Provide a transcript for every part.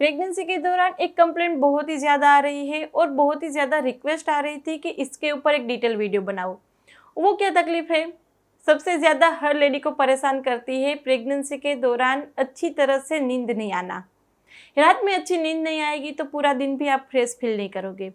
Pregnancy के दौरान एक कंप्लेंट बहुत ही ज़्यादा आ रही है और बहुत ही ज़्यादा रिक्वेस्ट आ रही थी कि इसके ऊपर एक डिटेल वीडियो बनाओ। वो क्या तकलीफ है? सबसे ज़्यादा हर लेडी को परेशान करती है प्रेगनेंसी के दौरान अच्छी तरह से नींद नहीं आना। रात में अच्छी नींद नहीं आएगी तो पूरा दिन भी आप फ्रेश फील नहीं करोगे।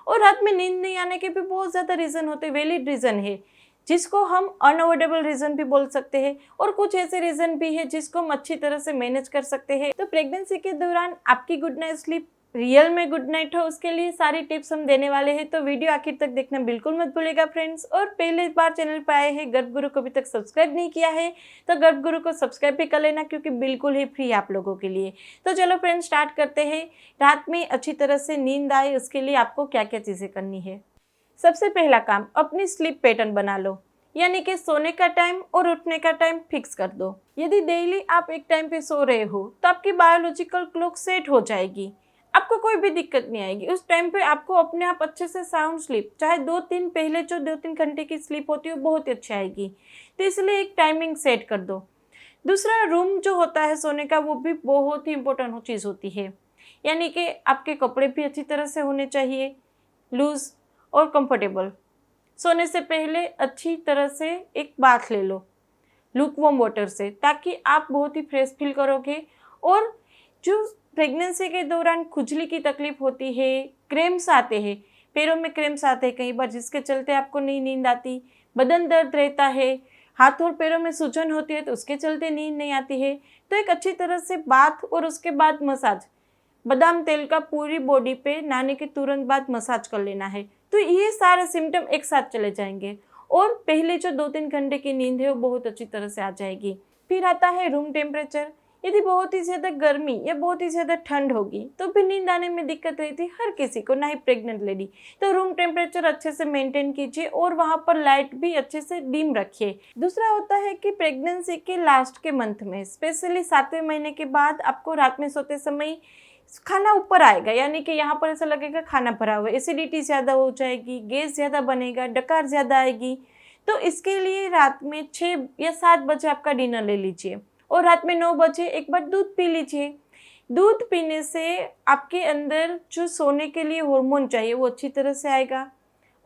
और रात में नींद नहीं आने के भी बहुत ज़्यादा रीज़न होते हैं, वैलिड रीज़न है जिसको हम अनअवॉइडेबल रीज़न भी बोल सकते हैं, और कुछ ऐसे रीज़न भी है जिसको हम अच्छी तरह से मैनेज कर सकते हैं। तो प्रेगनेंसी के दौरान आपकी गुड नाइट स्लीप रियल में गुड नाइट हो, उसके लिए सारी टिप्स हम देने वाले हैं। तो वीडियो आखिर तक देखना बिल्कुल मत भूलिएगा फ्रेंड्स। और पहले बार चैनल पर आए हैं, गर्भ गुरु को अभी तक सब्सक्राइब नहीं किया है तो गर्भ गुरु को सब्सक्राइब भी कर लेना, क्योंकि बिल्कुल ही फ्री आप लोगों के लिए। तो चलो फ्रेंड्स स्टार्ट करते हैं। रात में अच्छी तरह से नींद आए उसके लिए आपको क्या क्या चीज़ें करनी है। सबसे पहला काम, अपनी स्लीप पैटर्न बना लो, यानी कि सोने का टाइम और उठने का टाइम फिक्स कर दो। यदि डेली आप एक टाइम पे सो रहे हो तो आपकी बायोलॉजिकल क्लॉक सेट हो जाएगी, आपको कोई भी दिक्कत नहीं आएगी। उस टाइम पे आपको अपने आप अच्छे से साउंड स्लीप, चाहे 2-3 पहले जो 2-3 घंटे की स्लीप होती है वो बहुत अच्छी आएगी। तो इसलिए एक टाइमिंग सेट कर दो। दूसरा, रूम जो होता है सोने का वो भी बहुत ही इंपॉर्टेंट चीज़ होती है, यानी कि आपके कपड़े भी अच्छी तरह से होने चाहिए, लूज और कंफर्टेबल। सोने से पहले अच्छी तरह से एक बाथ ले लो लुकवार्म वाटर से, ताकि आप बहुत ही फ्रेश फील करोगे। और जो प्रेगनेंसी के दौरान खुजली की तकलीफ होती है, क्रैम्प्स आते हैं, पैरों में क्रैम्प्स आते हैं कई बार, जिसके चलते आपको नहीं नींद आती, बदन दर्द रहता है, हाथ और पैरों में सूजन होती है तो उसके चलते नींद नहीं आती है, तो एक अच्छी तरह से बाथ और उसके बाद मसाज, बादाम तेल का पूरी बॉडी पे नहाने के तुरंत बाद मसाज कर लेना है। तो ये सारे सिम्टम एक साथ चले जाएंगे और पहले जो 2-3 घंटे की नींद है वो बहुत अच्छी तरह से आ जाएगी। फिर आता है रूम टेम्परेचर। यदि बहुत ही ज़्यादा गर्मी या बहुत ही ज़्यादा ठंड होगी तो भी नींद आने में दिक्कत रहती है हर किसी को, ना ही प्रेग्नेंट लेडी। तो रूम टेम्परेचर अच्छे से मेंटेन कीजिए और वहाँ पर लाइट भी अच्छे से डिम रखिए। दूसरा होता है कि प्रेगनेंसी के लास्ट के मंथ में, स्पेशली 7वें महीने के बाद, आपको रात में सोते समय खाना ऊपर आएगा, यानी कि यहाँ पर ऐसा लगेगा खाना भरा हुआ है, एसिडिटी ज़्यादा हो जाएगी, गैस ज़्यादा बनेगा, डकार ज़्यादा आएगी। तो इसके लिए रात में 6 या 7 बजे आपका डिनर ले लीजिए और रात में 9 बजे एक बार दूध पी लीजिए। दूध पीने से आपके अंदर जो सोने के लिए हार्मोन चाहिए वो अच्छी तरह से आएगा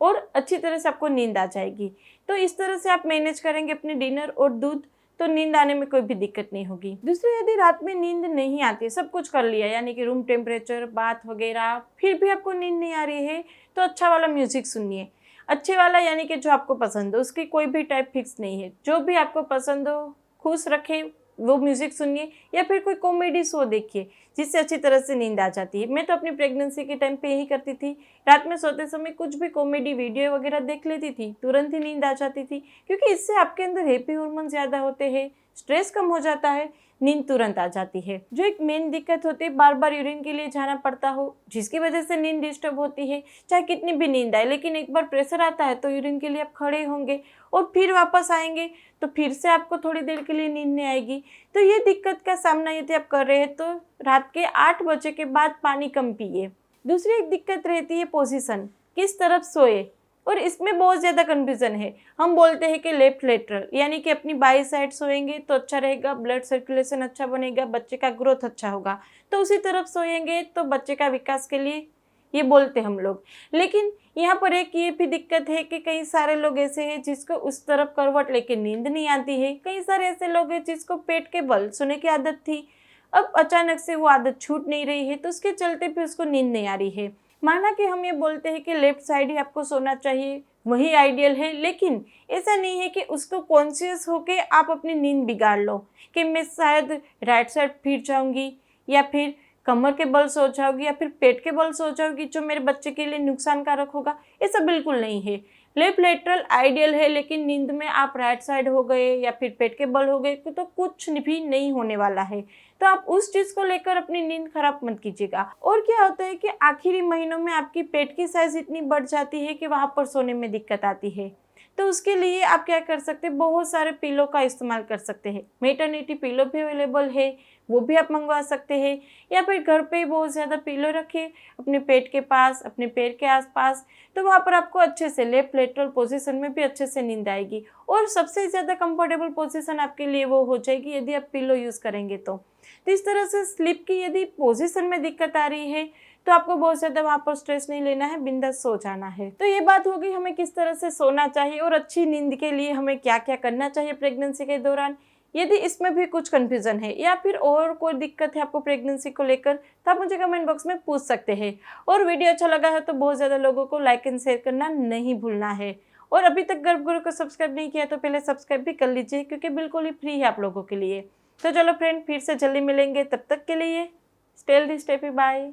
और अच्छी तरह से आपको नींद आ जाएगी। तो इस तरह से आप मैनेज करेंगे अपने डिनर और दूध, तो नींद आने में कोई भी दिक्कत नहीं होगी। दूसरी, यदि रात में नींद नहीं आती, सब कुछ कर लिया, यानी कि रूम टेम्परेचर, बाथ वगैरह, फिर भी आपको नींद नहीं आ रही है, तो अच्छा वाला म्यूजिक सुनिए। अच्छे वाला यानी कि जो आपको पसंद हो, उसकी कोई भी टाइप फिक्स नहीं है, जो भी आपको पसंद हो, खुश रखे वो म्यूजिक सुनिए, या फिर कोई कॉमेडी शो देखिए जिससे अच्छी तरह से नींद आ जाती है। मैं तो अपनी प्रेगनेंसी के टाइम पे यही करती थी, रात में सोते समय कुछ भी कॉमेडी वीडियो वगैरह देख लेती थी, तुरंत ही नींद आ जाती थी, क्योंकि इससे आपके अंदर हैप्पी हार्मोन ज़्यादा होते हैं, स्ट्रेस कम हो जाता है, नींद तुरंत आ जाती है। जो एक मेन दिक्कत होती है, बार बार यूरिन के लिए जाना पड़ता हो, जिसकी वजह से नींद डिस्टर्ब होती है। चाहे कितनी भी नींद आए, लेकिन एक बार प्रेशर आता है तो यूरिन के लिए आप खड़े होंगे और फिर वापस आएंगे, तो फिर से आपको थोड़ी देर के लिए नींद नहीं आएगी। तो ये दिक्कत का सामना यदि आप कर रहे हैं तो रात के 8 बजे के बाद पानी कम पिए। दूसरी एक दिक्कत रहती है पोजीशन, किस तरफ सोए, और इसमें बहुत ज़्यादा कन्फ्यूज़न है। हम बोलते हैं कि लेफ्ट लेटरल, यानी कि अपनी बाई साइड सोएंगे तो अच्छा रहेगा, ब्लड सर्कुलेशन अच्छा बनेगा, बच्चे का ग्रोथ अच्छा होगा। तो उसी तरफ सोएंगे तो बच्चे का विकास के लिए, ये बोलते हम लोग। लेकिन यहाँ पर एक ये भी दिक्कत है कि कई सारे लोग ऐसे हैं जिसको उस तरफ करवट लेके नींद नहीं आती है। कई सारे ऐसे लोग हैं जिसको पेट के बल सोने की आदत थी, अब अचानक से वो आदत छूट नहीं रही है, तो उसके चलते भी उसको नींद नहीं आ रही है। माना कि हम ये बोलते हैं कि लेफ्ट साइड ही आपको सोना चाहिए, वही आइडियल है, लेकिन ऐसा नहीं है कि उसको कॉन्शियस होके आप अपनी नींद बिगाड़ लो कि मैं शायद राइट साइड फिर जाऊंगी, या फिर कमर के बल सो जाओगी, या फिर पेट के बल सो जाओगी, जो मेरे बच्चे के लिए नुकसानकारक होगा। ऐसा बिल्कुल नहीं है। लेफ्ट लेटरल आइडियल है, लेकिन नींद में आप राइट साइड हो गए या फिर पेट के बल हो गए तो कुछ भी नहीं होने वाला है। तो आप उस चीज़ को लेकर अपनी नींद खराब मत कीजिएगा। और क्या होता है कि आखिरी महीनों में आपकी पेट की साइज इतनी बढ़ जाती है कि वहाँ पर सोने में दिक्कत आती है। तो उसके लिए आप क्या कर सकते हैं, बहुत सारे पिलो का इस्तेमाल कर सकते हैं। मैटरनिटी पिलो भी अवेलेबल है, वो भी आप मंगवा सकते हैं। या फिर घर पे ही बहुत ज़्यादा पिलो रखिए अपने पेट के पास, अपने पैर के आसपास, तो वहाँ पर आपको अच्छे से लेफ्ट लेटरल पोजीशन में भी अच्छे से नींद आएगी और सबसे ज़्यादा कंफर्टेबल पोजीशन आपके लिए वो हो जाएगी यदि आप पिलो यूज़ करेंगे तो इस तरह से स्लीप की यदि पोजीशन में दिक्कत आ रही है तो आपको बहुत ज़्यादा वहाँ पर स्ट्रेस नहीं लेना है, बिंदास सो जाना है। तो ये बात होगी हमें किस तरह से सोना चाहिए और अच्छी नींद के लिए हमें क्या क्या करना चाहिए प्रेगनेंसी के दौरान। यदि इसमें भी कुछ कन्फ्यूज़न है या फिर और कोई दिक्कत है आपको प्रेगनेंसी को लेकर तो आप मुझे कमेंट बॉक्स में पूछ सकते हैं। और वीडियो अच्छा लगा है तो बहुत ज़्यादा लोगों को लाइक एंड शेयर करना नहीं भूलना है। और अभी तक गर्भ गुरु को सब्सक्राइब नहीं किया तो पहले सब्सक्राइब भी कर लीजिए क्योंकि बिल्कुल ही फ्री है आप लोगों के लिए। तो चलो फ्रेंड, फिर से जल्दी मिलेंगे, तब तक के लिए stay healthy, stay happy, bye.